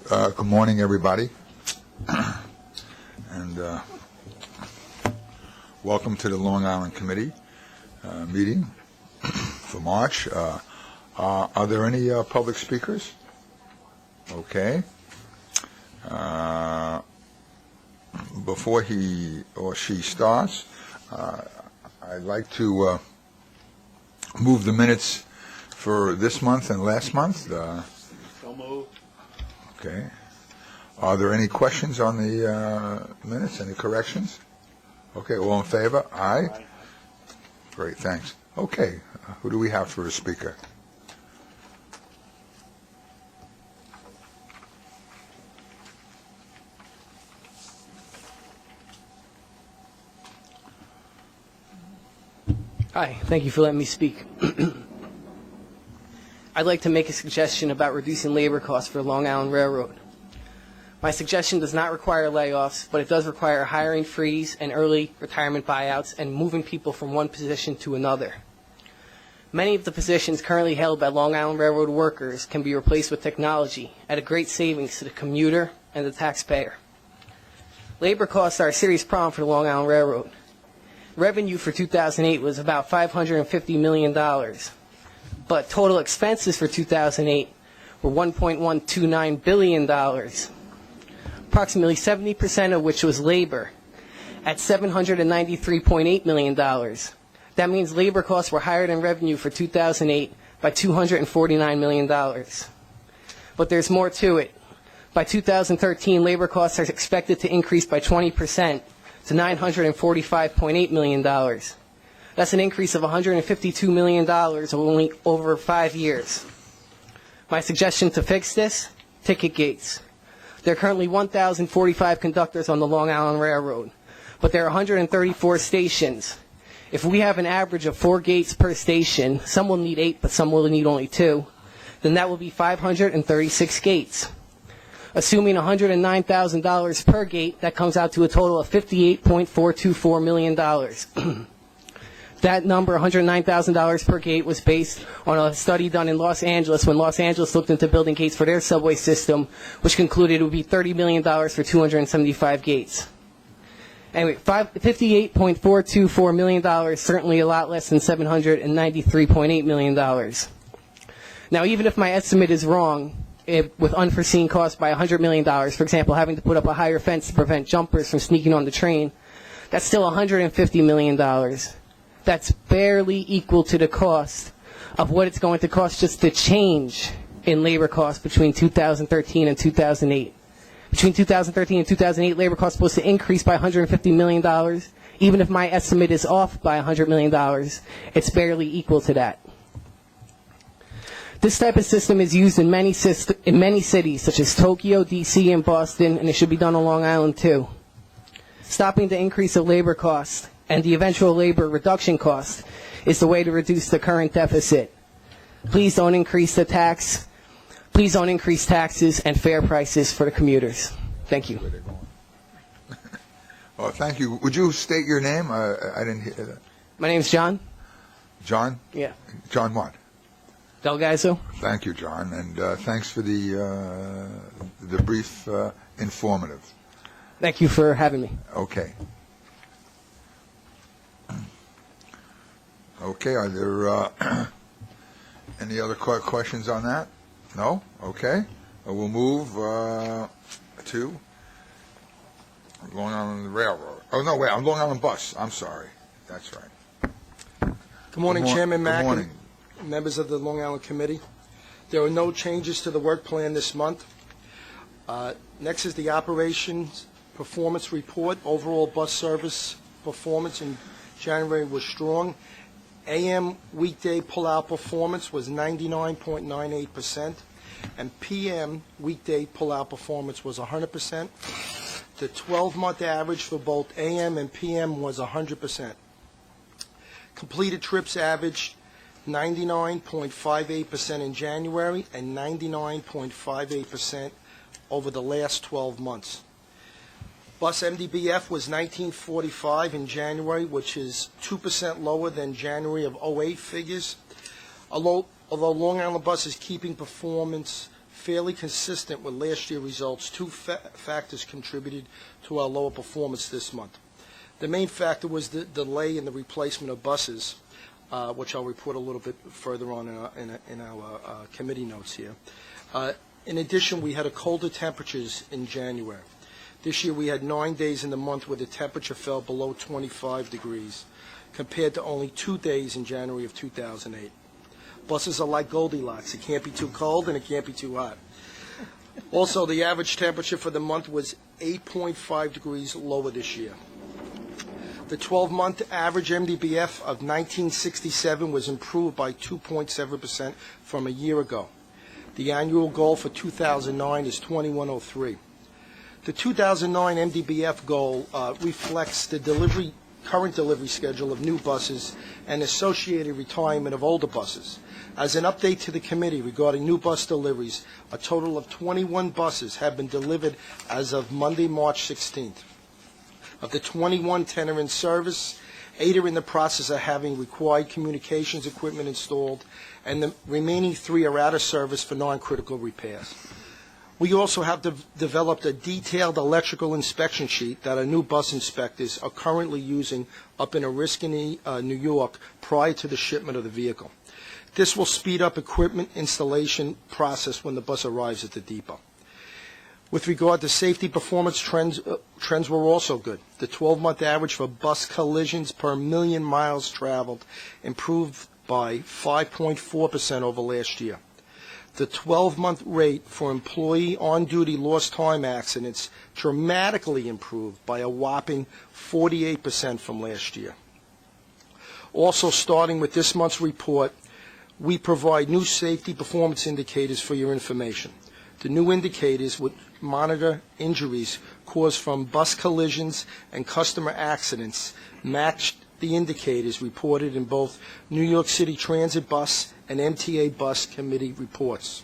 Good morning, everybody, and welcome to the Long Island Committee meeting for March. Are there any public speakers? Okay. Before he or she starts, I'd like to move the minutes for this month and last month. So moved. Okay. Are there any questions on the minutes? Any corrections? Okay, all in favor? Aye. Aye. Great, thanks. Okay, who do we have for a speaker? Hi, thank you for letting me speak. I'd like to make a suggestion about reducing labor costs for Long Island Railroad. My suggestion does not require layoffs, but it does require a hiring freeze and early retirement buyouts and moving people from one position to another. Many of the positions currently held by Long Island Railroad workers can be replaced with technology at a great savings to the commuter and the taxpayer. Labor costs are a serious problem for the Long Island Railroad. Revenue for 2008 was about $550 million, but total expenses for 2008 were $1.129 billion, approximately 70% of which was labor, at $793.8 million. That means labor costs were higher than revenue for 2008 by $249 million. But there's more to it. By 2013, labor costs are expected to increase by 20% to $945.8 million. That's an increase of $152 million only over 5 years. My suggestion to fix this? Ticket gates. There are currently 1,045 conductors on the Long Island Railroad, but there are 134 stations. If we have an average of 4 gates per station, some will need 8, but some will need only 2, then that will be 536 gates. Assuming $109,000 per gate, that comes out to a total of $58.424 million. That number, $109,000 per gate, was based on a study done in Los Angeles when Los Angeles looked into building gates for their subway system, which concluded it would be $30 million for 275 gates. Anyway, $58.424 million is certainly a lot less than $793.8 million. Now, even if my estimate is wrong, with unforeseen costs by $100 million, for example, having to put up a higher fence to prevent jumpers from sneaking on the train, that's still $150 million. That's barely equal to the cost of what it's going to cost just to change in labor costs between 2013 and 2008. Between 2013 and 2008, labor costs are supposed to increase by $150 million. Even if my estimate is off by $100 million, it's barely equal to that. This type of system is used in many cities, such as Tokyo, D.C., and Boston, and it should be done on Long Island, too. Stopping the increase of labor costs and the eventual labor reduction cost is the way to reduce the current deficit. Please don't increase the tax. Please don't increase taxes and fare prices for the commuters. Thank you. Oh, thank you. Would you state your name? I didn't hear that. My name's John. John? Yeah. John what? Delgaiso. Thank you, John, and thanks for the brief informative. Thank you for having me. Okay. Okay, are there any other questions on that? No? Okay. We'll move to Long Island Railroad. Oh, no, wait, I'm Long Island Bus. I'm sorry. That's right. Good morning, Chairman Mack. Good morning. And members of the Long Island Committee. There are no changes to the work plan this month. Next is the operations performance report. Overall bus service performance in January was strong. AM weekday pull-out performance was 99.98%, and PM weekday pull-out performance was 100%. The 12-month average for both AM and PM was 100%. Completed trips averaged 99.58% in January and 99.58% over the last 12 months. Bus MDBF was 1945 in January, which is 2% lower than January of '08 figures. Although Long Island Bus is keeping performance fairly consistent with last year's results. Two factors contributed to our lower performance this month. The main factor was the delay in the replacement of buses, which I'll report a little bit further on in our committee notes here. In addition, we had colder temperatures in January. This year we had 9 days in the month where the temperature fell below 25 degrees, compared to only 2 days in January of 2008. Buses are like Goldilocks. It can't be too cold and it can't be too hot. Also, the average temperature for the month was 8.5 degrees lower this year. The 12-month average MDBF of 1967 was improved by 2.7% from a year ago. The annual goal for 2009 is 2103. The 2009 MDBF goal reflects the current delivery schedule of new buses and associated retirement of older buses. As an update to the committee regarding new bus deliveries, a total of 21 buses have been delivered as of Monday, March 16th. Of the 21 are in service, 8 are in the process of having required communications equipment installed, and the remaining 3 are out of service for non-critical repairs. We also have developed a detailed electrical inspection sheet that our new bus inspectors are currently using up in Oriskany, New York, prior to the shipment of the vehicle. This will speed up equipment installation process when the bus arrives at the depot. With regard to safety performance trends were also good. The 12-month average for bus collisions per million miles traveled improved by 5.4% over last year. The 12-month rate for employee on-duty lost time accidents dramatically improved by a whopping 48% from last year. Also, starting with this month's report, we provide new safety performance indicators for your information. The new indicators would monitor injuries caused from bus collisions and customer accidents matched the indicators reported in both New York City Transit Bus and MTA Bus Committee reports.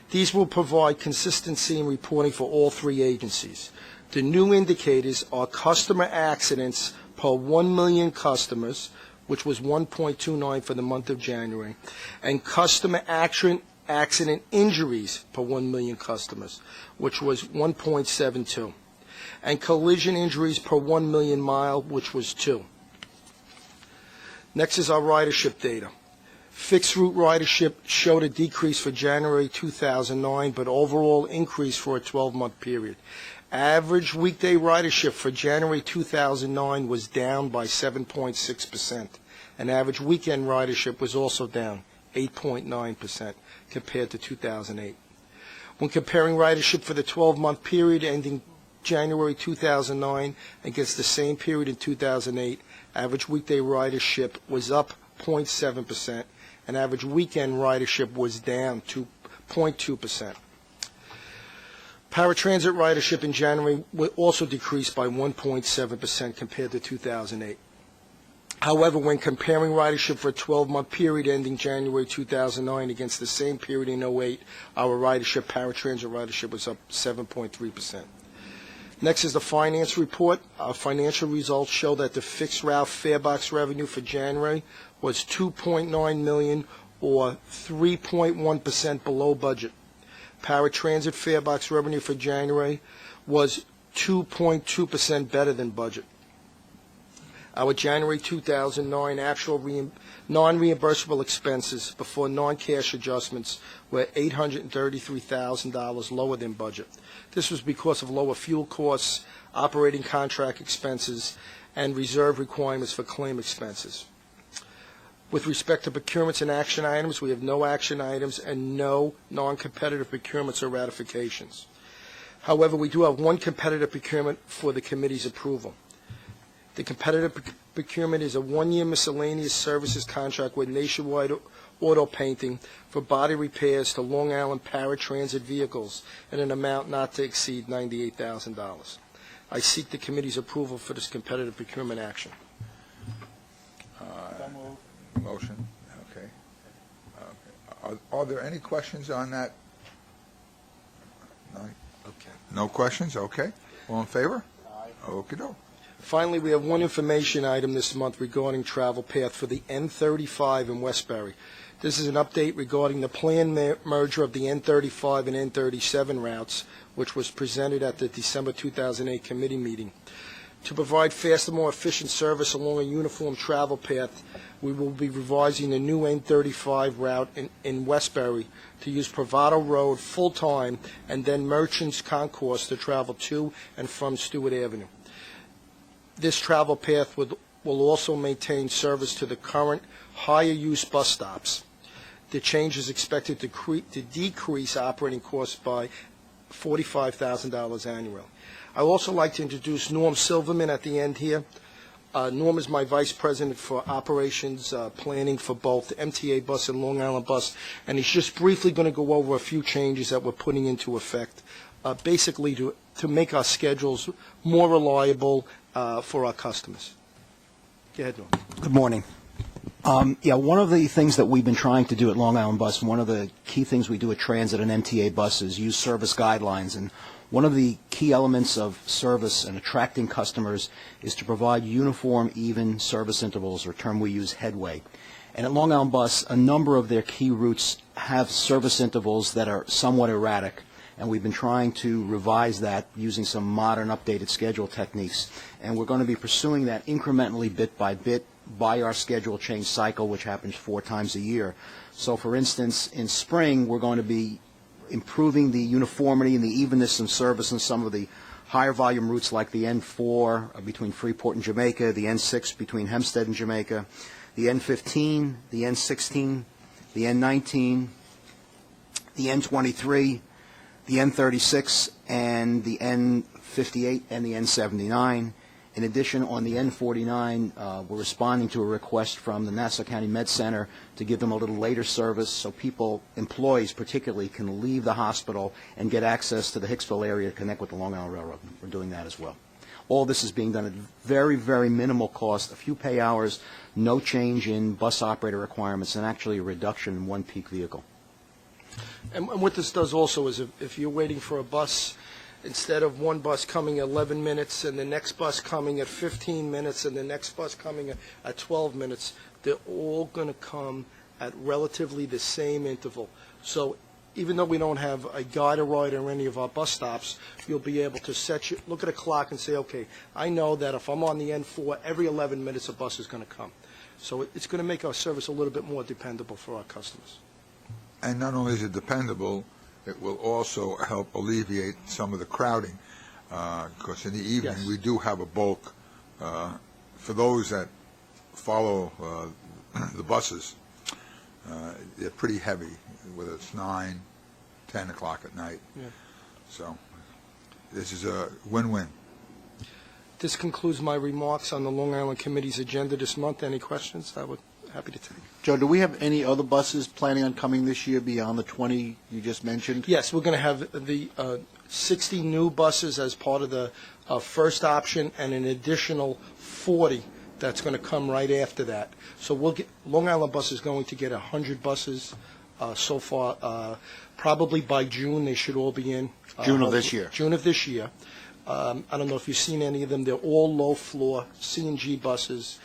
These will provide consistency in reporting for all 3 agencies. The new indicators are customer accidents per 1 million customers, which was 1.29 for the month of January, and customer accident injuries per 1 million customers, which was 1.72, and collision injuries per 1 million mile, which was 2. Next is our ridership data. Fixed route ridership showed a decrease for January 2009, but overall increase for a 12-month period. Average weekday ridership for January 2009 was down by 7.6%, and average weekend ridership was also down 8.9% compared to 2008. When comparing ridership for the 12-month period ending January 2009 against the same period in 2008, average weekday ridership was up 0.7%, and average weekend ridership was down 2.2%. Paratransit ridership in January also decreased by 1.7% compared to 2008. However, when comparing ridership for a 12-month period ending January 2009 against the same period in 2008, our paratransit ridership was up 7.3%. Next is the finance report. Our financial results show that the fixed route farebox revenue for January was $2.9 million, or 3.1% below budget. Paratransit farebox revenue for January was 2.2% better than budget. Our January 2009 actual non-reimbursable expenses before non-cash adjustments were $833,000 lower than budget. This was because of lower fuel costs, operating contract expenses, and reserve requirements for claim expenses. With respect to procurements and action items, we have no action items and no non-competitive procurements or ratifications. However, we do have one competitive procurement for the committee's approval. The competitive procurement is a 1-year miscellaneous services contract with Nationwide Auto Painting for body repairs to Long Island paratransit vehicles in an amount not to exceed $98,000. I seek the committee's approval for this competitive procurement action. Motion, okay. Are there any questions on that? None? Okay. No questions? Okay. All in favor? Aye. Okey-doke. Finally, we have one information item this month regarding travel path for the N35 in Westbury. This is an update regarding the planned merger of the N35 and N37 routes, which was presented at the December 2008 committee meeting. To provide faster, more efficient service along a uniform travel path, we will be revising the new N35 route in Westbury to use Bravado Road full-time and then Merchants Concourse to travel to and from Stewart Avenue. This travel path will also maintain service to the current higher-use bus stops. The change is expected to decrease operating costs by $45,000 annually. I would also like to introduce Norm Silverman at the end here. Norm is my Vice President for Operations Planning for both the MTA Bus and Long Island Bus, and he's just briefly going to go over a few changes that we're putting into effect, basically to make our schedules more reliable for our customers. Go ahead, Norm. Good morning. One of the things that we've been trying to do at Long Island Bus, one of the key things we do at Transit and MTA Bus is use service guidelines. And one of the key elements of service and attracting customers is to provide uniform, even service intervals, or term we use, headway. And at Long Island Bus, a number of their key routes have service intervals that are somewhat erratic. And we've been trying to revise that using some modern, updated schedule techniques. And we're going to be pursuing that incrementally, bit by bit, by our schedule change cycle, which happens 4 times a year. So, for instance, in spring, we're going to be improving the uniformity and the evenness of service on some of the higher volume routes like the N4 between Freeport and Jamaica, the N6 between Hempstead and Jamaica, the N15, the N16, the N19, the N23, the N36, and the N58 and the N79. In addition, on the N49, we're responding to a request from the Nassau County Med Center to give them a little later service so people, employees particularly, can leave the hospital and get access to the Hicksville area to connect with the Long Island Railroad. We're doing that as well. All this is being done at very, very minimal cost, a few pay hours, no change in bus operator requirements, and actually a reduction in one peak vehicle. And what this does also is if you're waiting for a bus, instead of one bus coming 11 minutes and the next bus coming at 15 minutes and the next bus coming at 12 minutes, they're all going to come at relatively the same interval. So even though we don't have a guide or ride or any of our bus stops, you'll be able to look at a clock and say, okay, I know that if I'm on the N4, every 11 minutes a bus is going to come. So it's going to make our service a little bit more dependable for our customers. And not only is it dependable, it will also help alleviate some of the crowding, because in the evening Yes. we do have a bulk. For those that follow the buses, they're pretty heavy, whether it's 9, 10 o'clock at night. Yeah. So this is a win-win. This concludes my remarks on the Long Island Committee's agenda this month. Any questions? I would happy to take. Joe, do we have any other buses planning on coming this year beyond the 20 you just mentioned? Yes, we're going to have the 60 new buses as part of the first option and an additional 40 that's going to come right after that. So Long Island Bus is going to get 100 buses so far. Probably by June they should all be in. June of this year. June of this year. I don't know if you've seen any of them. They're all low-floor CNG buses.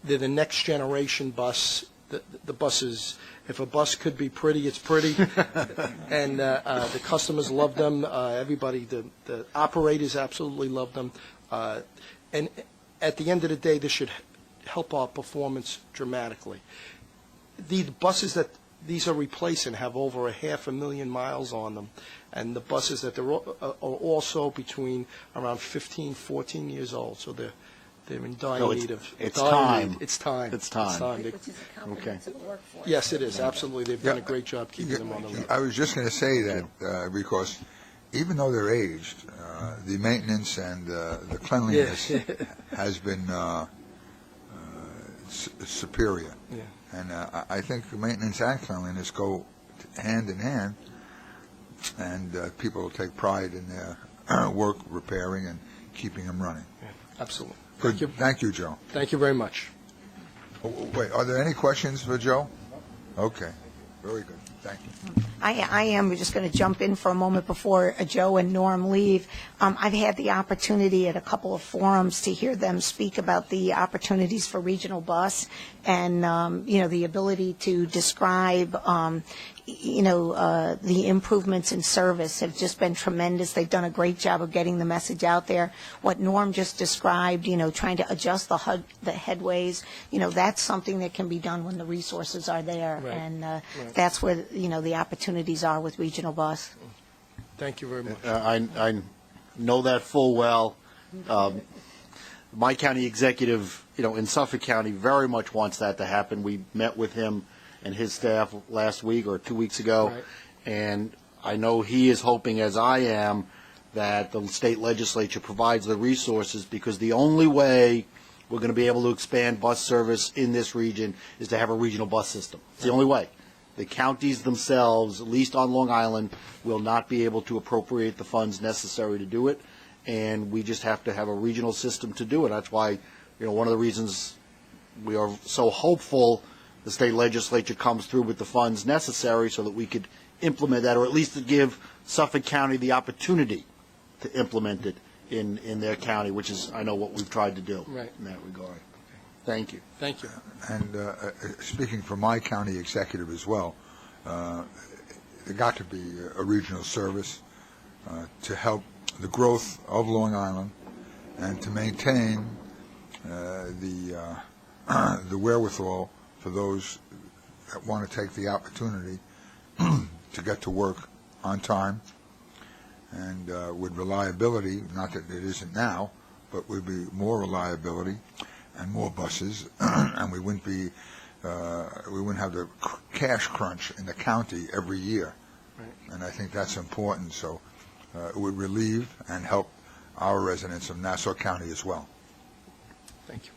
They're the next generation bus. The buses, if a bus could be pretty, it's pretty. And the customers love them. Everybody, the operators absolutely love them. And at the end of the day, this should help our performance dramatically. The buses that these are replacing have over 500,000 miles on them. And the buses that are also between around 15, 14 years old. So they're in dire need of. It's time. It's time. It's time. Which is a comprehensive workforce. Yes, it is, absolutely. They've done a Yeah. great job keeping them on the road. I was just going to say that because even though they're aged, the maintenance and the cleanliness has been superior. Yeah. And I think maintenance and cleanliness go hand in hand, and people will take pride in their work repairing and keeping them running. Yeah, absolutely. Good. Thank you, Joe. Thank you very much. Oh, wait, are there any questions for Joe? Okay, very good. Thank you. I am just going to jump in for a moment before Joe and Norm leave. I've had the opportunity at a couple of forums to hear them speak about the opportunities for regional bus and, the ability to describe, the improvements in service have just been tremendous. They've done a great job of getting the message out there. What Norm just described, trying to adjust the headways, that's something that can be done when the resources are there. Right. And Right. that's where, the opportunities are with regional bus. Thank you very much. I know that full well. My county executive, in Suffolk County very much wants that to happen. We met with him and his staff last week or 2 weeks ago. Right. And I know he is hoping, as I am, that the state legislature provides the resources, because the only way we're going to be able to expand bus service in this region is to have a regional bus system. It's the only way. The counties themselves, at least on Long Island, will not be able to appropriate the funds necessary to do it, and we just have to have a regional system to do it. That's why, one of the reasons we are so hopeful the state legislature comes through with the funds necessary so that we could implement that, or at least to give Suffolk County the opportunity to implement it in their county, which is, I know, what we've tried to do Right. in that regard. Thank you. Thank you. And speaking for my county executive as well, there got to be a regional service to help the growth of Long Island and to maintain the wherewithal for those that want to take the opportunity to get to work on time and with reliability, not that it isn't now, but would be more reliability and more buses, and we wouldn't have the cash crunch in the county every year. Right. And I think that's important. So it would relieve and help our residents of Nassau County as well. Thank you.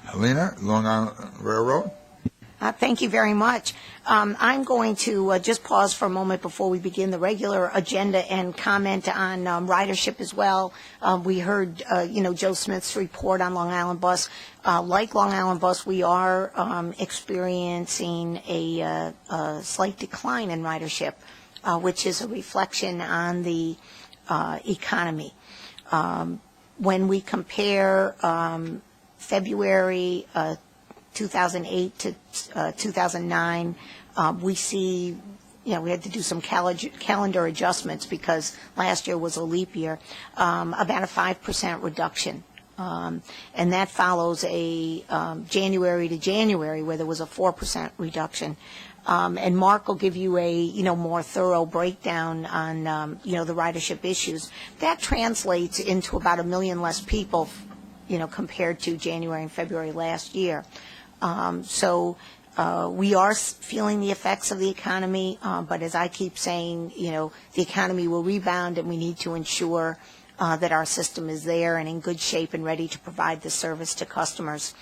Helena, Long Island Railroad. Thank you very much. I'm going to just pause for a moment before we begin the regular agenda and comment on ridership as well. We heard, Joe Smith's report on Long Island Bus. Like Long Island Bus, we are experiencing a slight decline in ridership, which is a reflection on the economy. When we compare February 2008 to 2009, we see, we had to do some calendar adjustments because last year was a leap year, about a 5% reduction. And that follows a January to January where there was a 4% reduction. And Mark will give you a, more thorough breakdown on, the ridership issues. That translates into about 1 million less people, compared to January and February last year. So we are feeling the effects of the economy, but as I keep saying, the economy will rebound, and we need to ensure that our system is there and in good shape and ready to provide the service to customers.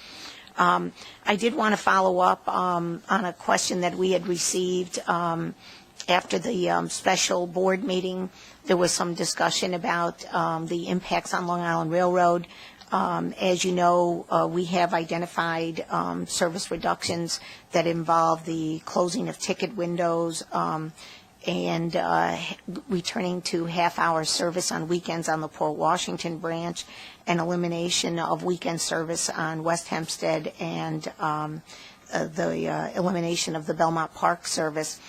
I did want to follow up on a question that we had received after the special board meeting. There was some discussion about the impacts on Long Island Railroad. As you know, we have identified service reductions that involve the closing of ticket windows and returning to half-hour service on weekends on the Port Washington branch, and elimination of weekend service on West Hempstead, and the elimination of the Belmont Park service.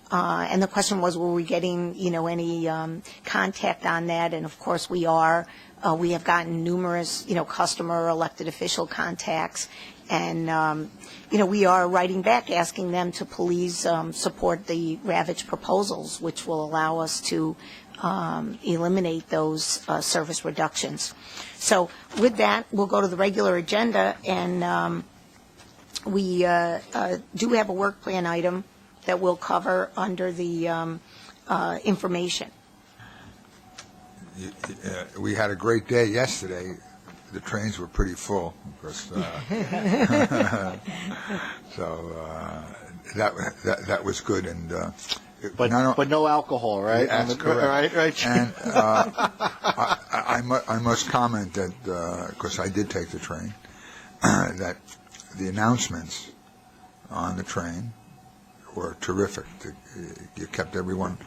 And the question was, were we getting, any contact on that? And of course we are. We have gotten numerous, customer elected official contacts, and, we are writing back asking them to please support the Ravitch proposals, which will allow us to eliminate those service reductions. So with that, we'll go to the regular agenda, and we do have a work plan item that we'll cover under the information. We had a great day yesterday. The trains were pretty full, because, so that was good, and But no alcohol, right? That's correct. Right. And I must comment that, because I did take the train, that the announcements on the train were terrific. You kept everyone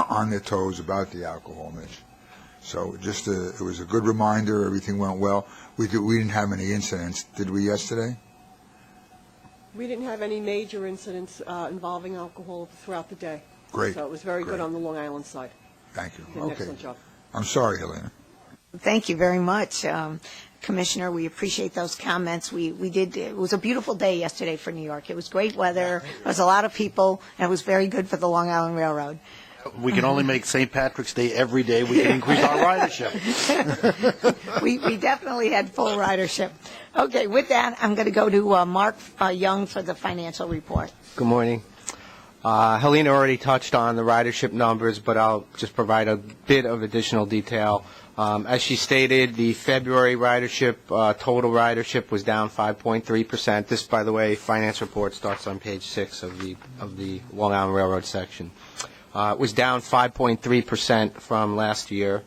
on their toes about the alcohol, Mitch. So it was a good reminder. Everything went well. We didn't have any incidents, did we, yesterday? We didn't have any major incidents involving alcohol throughout the day. Great. So it was very Great. good on the Long Island side. Thank you. Did an Okay. excellent job. I'm sorry, Helena. Thank you very much, Commissioner. We appreciate those comments. It was a beautiful day yesterday for New York. It was great weather. There was a lot of people, and it was very good for the Long Island Railroad. We can only make St. Patrick's Day every day. We can increase our ridership. We definitely had full ridership. Okay, with that, I'm going to go to Mark Young for the financial report. Good morning. Helena already touched on the ridership numbers, but I'll just provide a bit of additional detail. As she stated, the February ridership, total ridership was down 5.3%. This, by the way, finance report starts on page 6 of the Long Island Railroad section. It was down 5.3% from last year.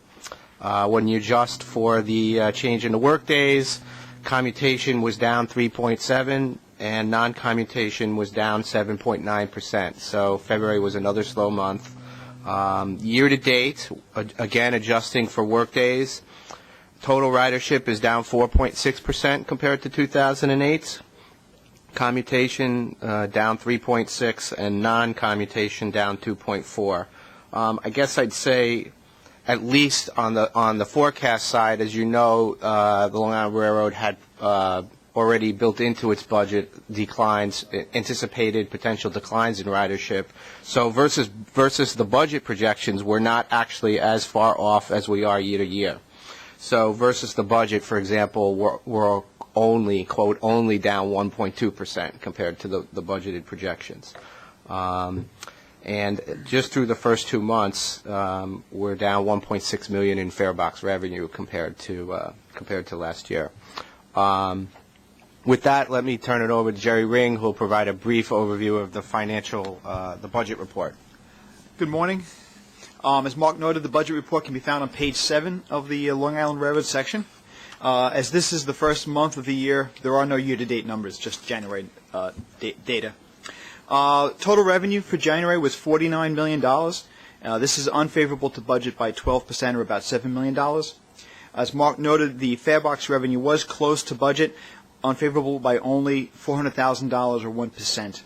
When you adjust for the change in the work days, commutation was down 3.7%, and non-commutation was down 7.9%. So February was another slow month. Year-to-date, again adjusting for work days, total ridership is down 4.6% compared to 2008. Commutation down 3.6%, and non-commutation down 2.4%. I guess I'd say, at least on the forecast side, as you know, the Long Island Railroad had already built into its budget declines, anticipated potential declines in ridership. So versus the budget projections, we're not actually as far off as we are year to year. So versus the budget, for example, we're only, quote, only down 1.2% compared to the budgeted projections. And just through the first 2 months, we're down 1.6 million in fare box revenue compared to last year. With that, let me turn it over to Jerry Ring, who will provide a brief overview of the budget report. Good morning. As Mark noted, the budget report can be found on page 7 of the Long Island Railroad section. As this is the first month of the year, there are no year-to-date numbers, just January data. Total revenue for January was $49 million. This is unfavorable to budget by 12%, or about $7 million. As Mark noted, the fare box revenue was close to budget, unfavorable by only $400,000, or 1%.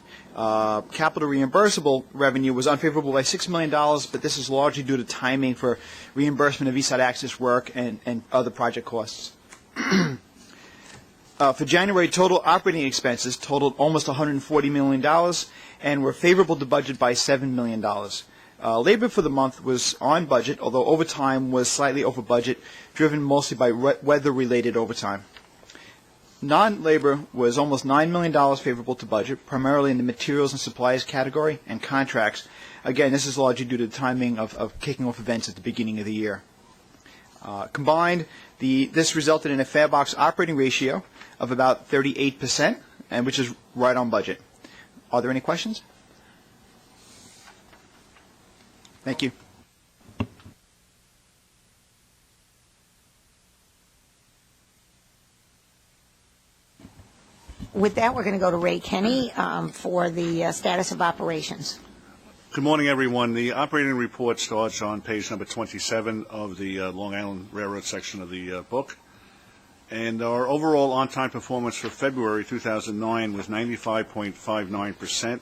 Capital reimbursable revenue was unfavorable by $6 million, but this is largely due to timing for reimbursement of East Side Access work and other project costs. For January, total operating expenses totaled almost $140 million and were favorable to budget by $7 million. Labor for the month was on budget, although overtime was slightly over budget, driven mostly by weather-related overtime. Non-labor was almost $9 million favorable to budget, primarily in the materials and supplies category and contracts. Again, this is largely due to the timing of kicking off events at the beginning of the year. Combined, this resulted in a fare box operating ratio of about 38%, and which is right on budget. Are there any questions? Thank you. With that, we're going to go to Ray Kenny for the status of operations. Good morning, everyone. The operating report starts on page number 27 of the Long Island Railroad section of the book. And our overall on-time performance for February 2009 was 95.59%.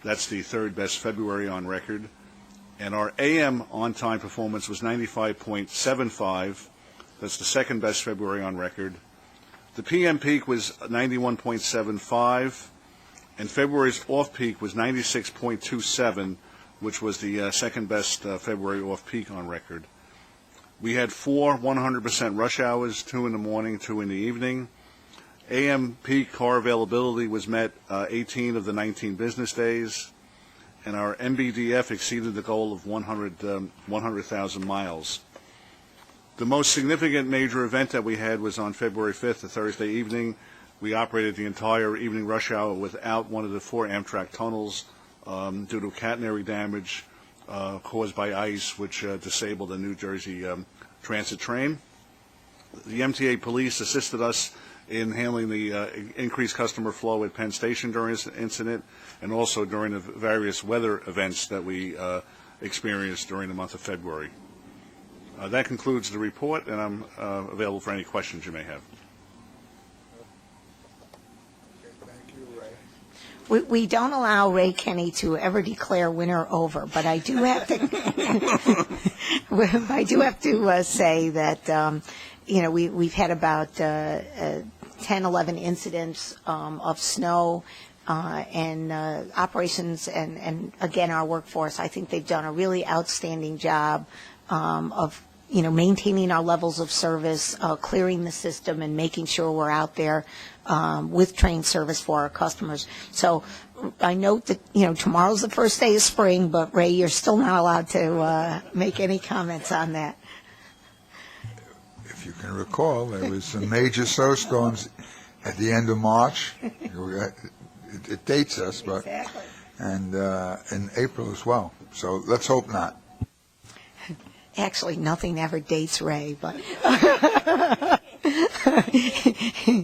That's the third best February on record. And our AM on-time performance was 95.75. That's the second best February on record. The PM peak was 91.75. And February's off-peak was 96.27, which was the second best February off-peak on record. We had 4 100% rush hours, 2 in the morning, 2 in the evening. AM peak car availability was met 18 of the 19 business days, and our MBDF exceeded the goal of 100,000 miles. The most significant major event that we had was on February 5th, a Thursday evening. We operated the entire evening rush hour without one of the 4 Amtrak tunnels due to catenary damage caused by ice, which disabled a New Jersey transit train. The MTA police assisted us in handling the increased customer flow at Penn Station during this incident, and also during the various weather events that we experienced during the month of February. That concludes the report, and I'm available for any questions you may have. We don't allow Ray Kenny to ever declare winner over, but I do have to, say that, we've had about 10, 11 incidents of snow and operations, and again, our workforce. I think they've done a really outstanding job of maintaining our levels of service, clearing the system, and making sure we're out there with train service for our customers. So I note that, tomorrow's the first day of spring, but Ray, you're still not allowed to make any comments on that. If you can recall, there was some major snowstorms at the end of March. It dates us, but Exactly. and in April as well. So let's hope not. Actually, nothing ever dates Ray, but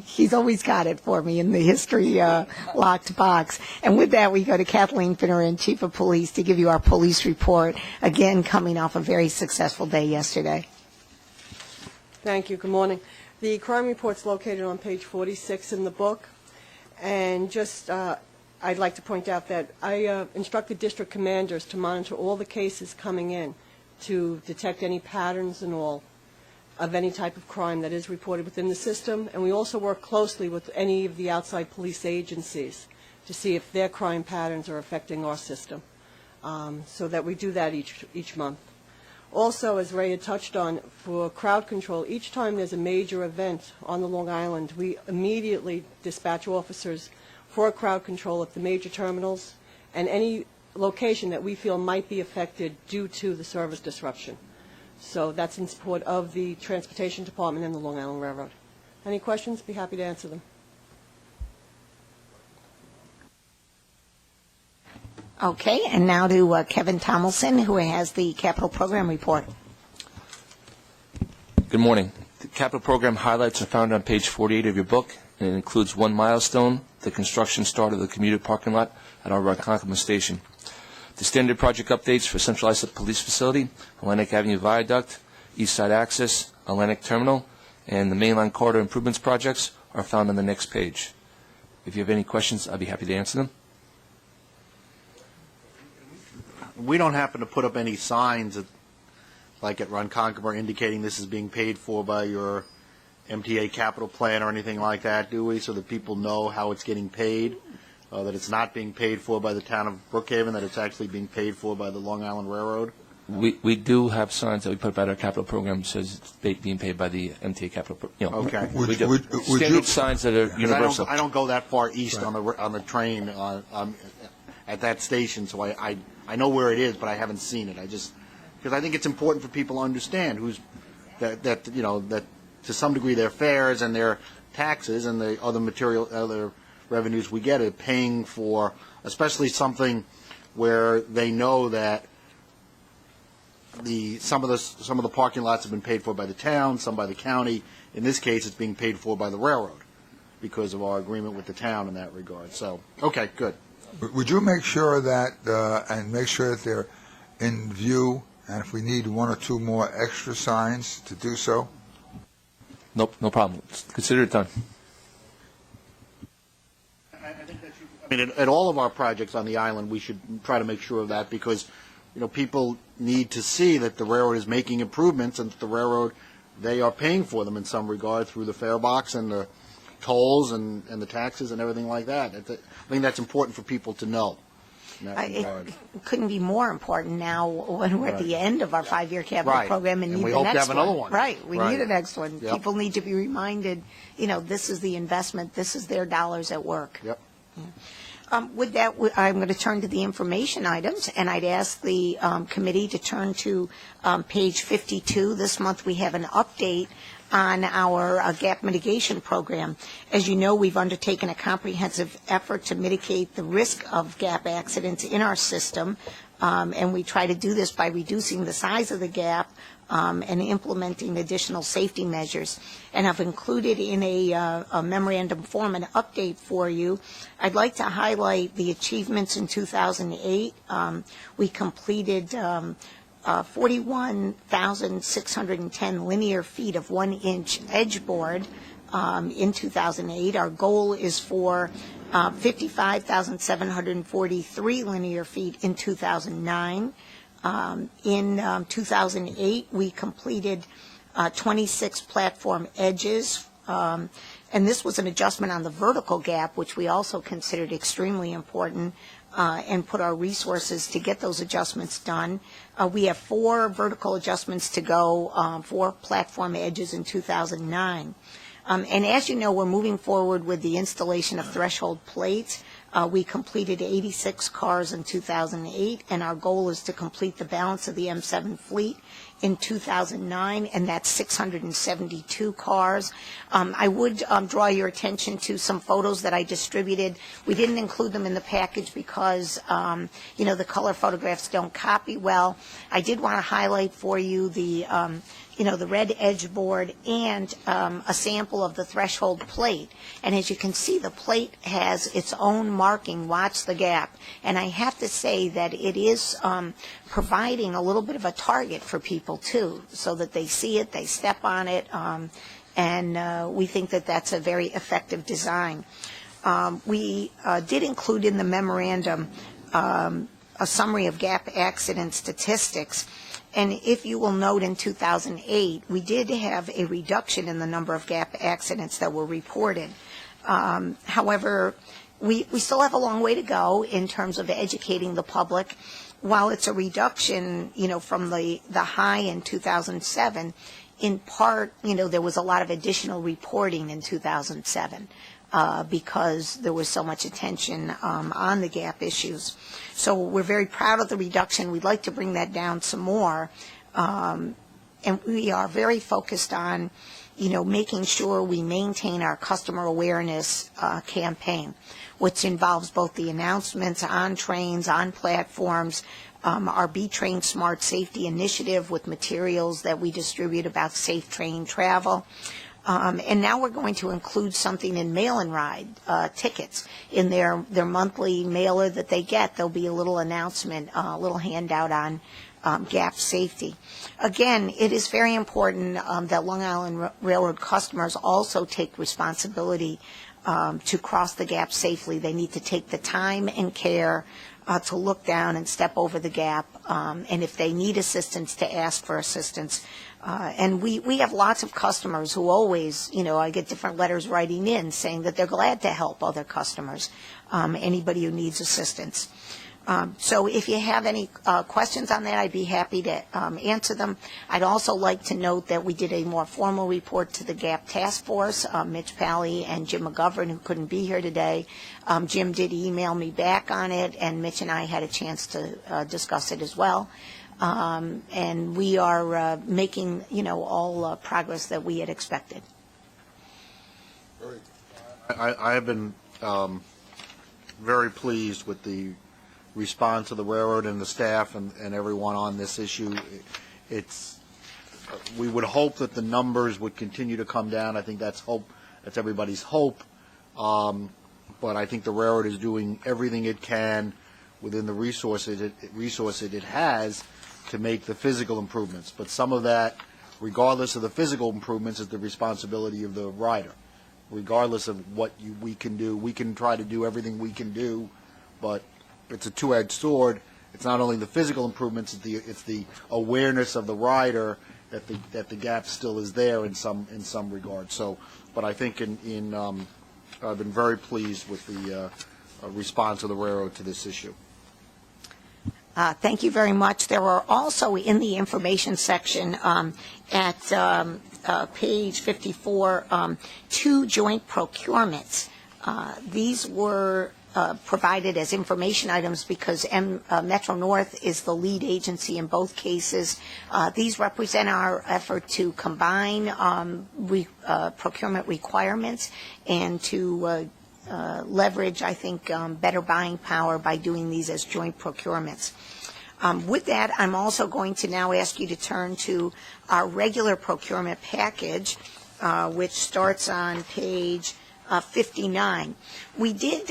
he's always got it for me in the history locked box. And with that, we go to Kathleen Finneran, Chief of Police, to give you our police report, again coming off a very successful day yesterday. Thank you. Good morning. The crime report's located on page 46 in the book. And just, I'd like to point out that I instructed district commanders to monitor all the cases coming in to detect any patterns and all of any type of crime that is reported within the system. And we also work closely with any of the outside police agencies to see if their crime patterns are affecting our system, so that we do that each month. Also, as Ray had touched on, for crowd control, each time there's a major event on the Long Island, we immediately dispatch officers for crowd control at the major terminals and any location that we feel might be affected due to the service disruption. So that's in support of the Transportation Department and the Long Island Railroad. Any questions? Be happy to answer them. Okay, and now to Kevin Tomlinson, who has the capital program report. Good morning. The capital program highlights are found on page 48 of your book, and it includes one milestone, the construction start of the commuter parking lot at our Ronkonkoma station. The standard project updates for centralized police facility, Atlantic Avenue Viaduct, East Side Access, Atlantic Terminal, and the mainline corridor improvements projects are found on the next page. If you have any questions, I'd be happy to answer them. We don't happen to put up any signs like at Ronkonkoma indicating this is being paid for by your MTA capital plan or anything like that, do we? So that people know how it's getting paid, that it's not being paid for by the town of Brookhaven, that it's actually being paid for by the Long Island Railroad? We do have signs that we put about our capital program that says it's being paid by the MTA capital. Okay. We do. Standard signs that are universal. I don't go that far east on the train at that station, so I know where it is, but I haven't seen it. Because I think it's important for people to understand that to some degree their fares and their taxes and the other revenues we get are paying for, especially something where they know that some of the parking lots have been paid for by the town, some by the county. In this case, it's being paid for by the railroad because of our agreement with the town in that regard. So, okay, good. Would you make sure that they're in view, and if we need one or two more extra signs to do so? Nope, no problem. Consider it done. At all of our projects on the island, we should try to make sure of that because, people need to see that the railroad is making improvements and that the railroad, they are paying for them in some regard through the fare box and the tolls and the taxes and everything like that. I think that's important for people to know. It couldn't be more important now when we're at the end of our 5-year capital program and need we the hope next to have another one. Right, we need the next one. Yep. People need to be reminded, this is the investment, this is their dollars at work. Yep. Yeah. With that, I'm going to turn to the information items, and I'd ask the committee to turn to page 52. This month we have an update on our gap mitigation program. As you know, we've undertaken a comprehensive effort to mitigate the risk of gap accidents in our system, and we try to do this by reducing the size of the gap and implementing additional safety measures. And I've included in a memorandum form an update for you. I'd like to highlight the achievements in 2008. We completed 41,610 linear feet of 1-inch edge board in 2008. Our goal is for 55,743 linear feet in 2009. In 2008, we completed 26 platform edges, and this was an adjustment on the vertical gap, which we also considered extremely important, and put our resources to get those adjustments done. We have 4 vertical adjustments to go, 4 platform edges in 2009. And as you know, we're moving forward with the installation of threshold plates. We completed 86 cars in 2008, and our goal is to complete the balance of the M7 fleet in 2009, and that's 672 cars. I would draw your attention to some photos that I distributed. We didn't include them in the package because, the color photographs don't copy well. I did want to highlight for you the red edge board and a sample of the threshold plate. And as you can see, the plate has its own marking, watch the gap. And I have to say that it is providing a little bit of a target for people, too, so that they see it, they step on it, and we think that that's a very effective design. We did include in the memorandum a summary of gap accident statistics. And if you will note, in 2008, we did have a reduction in the number of gap accidents that were reported. However, we still have a long way to go in terms of educating the public. While it's a reduction, from the high in 2007, in part, there was a lot of additional reporting in 2007 because there was so much attention on the gap issues. So we're very proud of the reduction. We'd like to bring that down some more. And we are very focused on, making sure we maintain our customer awareness campaign, which involves both the announcements on trains, on platforms, our Be Train Smart Safety initiative with materials that we distribute about safe train travel. And now we're going to include something in mail-and ride tickets. In their monthly mailer that they get, there'll be a little announcement, a little handout on gap safety. Again, it is very important that Long Island Railroad customers also take responsibility to cross the gap safely. They need to take the time and care to look down and step over the gap, and if they need assistance, to ask for assistance. And we have lots of customers who always, I get different letters writing in saying that they're glad to help other customers, anybody who needs assistance. So if you have any questions on that, I'd be happy to answer them. I'd also like to note that we did a more formal report to the GAP Task Force, Mitch Pally and Jim McGovern, who couldn't be here today. Jim did email me back on it, and Mitch and I had a chance to discuss it as well. And we are making, all progress that we had expected. I have been very pleased with the response of the railroad and the staff and everyone on this issue. We would hope that the numbers would continue to come down. I think that's everybody's hope. But I think the railroad is doing everything it can within the resources it has to make the physical improvements. But some of that, regardless of the physical improvements, is the responsibility of the rider. Regardless of what we can do, we can try to do everything we can do, but it's a two-edged sword. It's not only the physical improvements; it's the awareness of the rider that the gap still is there in some regard. So, but I think I've been very pleased with the response of the railroad to this issue. Thank you very much. There were also in the information section at page 54 two joint procurements. These were provided as information items because Metro North is the lead agency in both cases. These represent our effort to combine procurement requirements and to leverage, I think, better buying power by doing these as joint procurements. With that, I'm also going to now ask you to turn to our regular procurement package, which starts on page 59. We did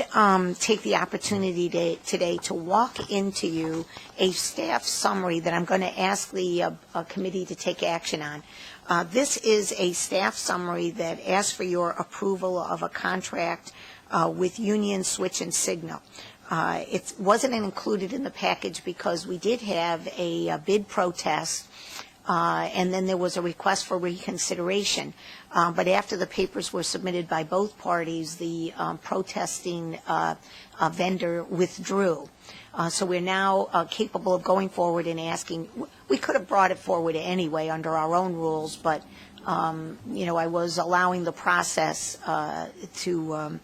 take the opportunity today to walk into you a staff summary that I'm going to ask the committee to take action on. This is a staff summary that asks for your approval of a contract with Union Switch and Signal. It wasn't included in the package because we did have a bid protest, and then there was a request for reconsideration. But after the papers were submitted by both parties, the protesting vendor withdrew. So we're now capable of going forward and asking. We could have brought it forward anyway under our own rules, but I was allowing the process to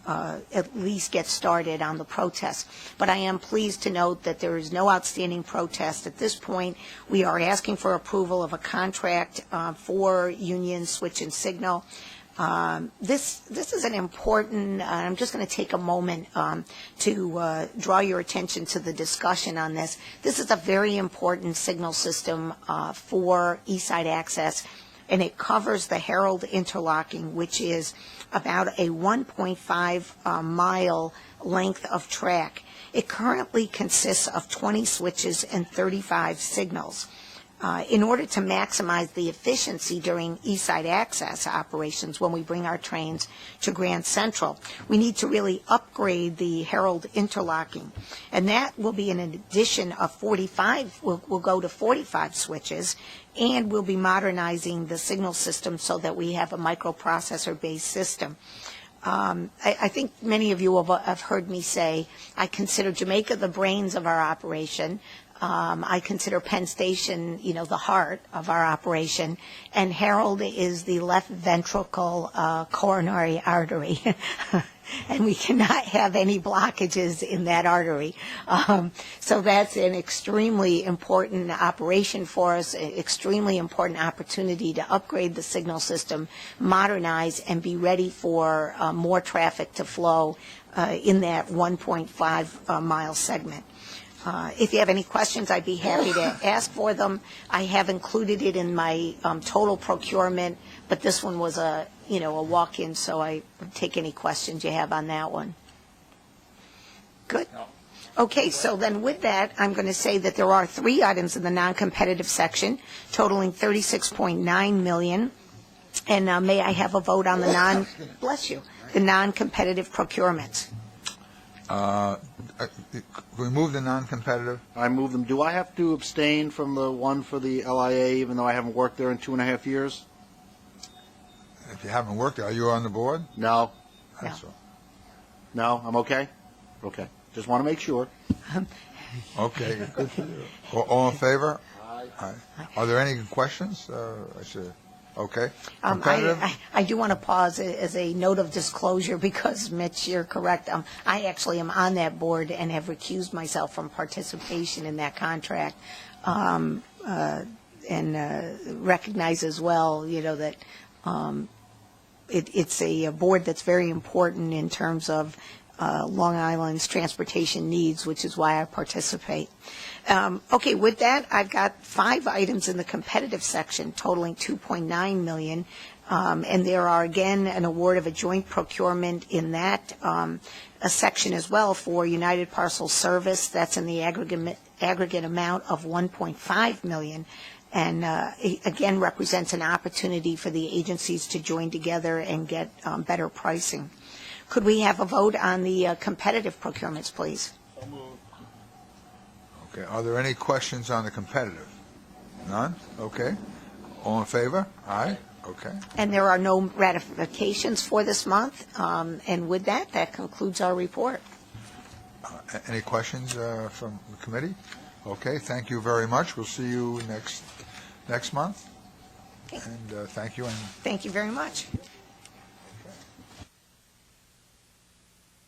at least get started on the protest. But I am pleased to note that there is no outstanding protest. At this point, we are asking for approval of a contract for Union Switch and Signal. This is an important, I'm just going to take a moment to draw your attention to the discussion on this. This is a very important signal system for Eastside Access, and it covers the Herald interlocking, which is about a 1.5 mile length of track. It currently consists of 20 switches and 35 signals. In order to maximize the efficiency during Eastside Access operations when we bring our trains to Grand Central, we need to really upgrade the Herald interlocking. And that will be an addition of 45, we'll go to 45 switches, and we'll be modernizing the signal system so that we have a microprocessor-based system. I think many of you have heard me say I consider Jamaica the brains of our operation. I consider Penn Station, the heart of our operation, and Herald is the left ventricle coronary artery. And we cannot have any blockages in that artery. So that's an extremely important operation for us, an extremely important opportunity to upgrade the signal system, modernize, and be ready for more traffic to flow in that 1.5 mile segment. If you have any questions, I'd be happy to ask for them. I have included it in my total procurement, but this one was a walk-in, so I would take any questions you have on that one. Good. Okay, so then with that, I'm going to say that there are 3 items in the non-competitive section totaling $36.9 million. And may I have a vote on the the non-competitive procurements? Remove the non-competitive. I move them. Do I have to abstain from the one for the LIA, even though I haven't worked there in 2.5 years? If you haven't worked there, are you on the board? No. That's all. No, I'm okay? Okay. Just want to make sure. Okay, good for you. All in favor? Aye. Are there any questions? Okay. I do want to pause as a note of disclosure because, Mitch, you're correct. I actually am on that board and have recused myself from participation in that contract, and recognize as well, that it's a board that's very important in terms of Long Island's transportation needs, which is why I participate. Okay, with that, I've got 5 items in the competitive section totaling $2.9 million, and there are, again, an award of a joint procurement in that a section as well for United Parcel Service. That's in the aggregate amount of $1.5 million. And again, represents an opportunity for the agencies to join together and get better pricing. Could we have a vote on the competitive procurements, please? Okay, are there any questions on the competitive? None? Okay. All in favor? Aye. Okay. And there are no ratifications for this month. And with that, that concludes our report. Any questions from the committee? Okay, thank you very much. We'll see you next month. Okay. And thank you. Thank you very much.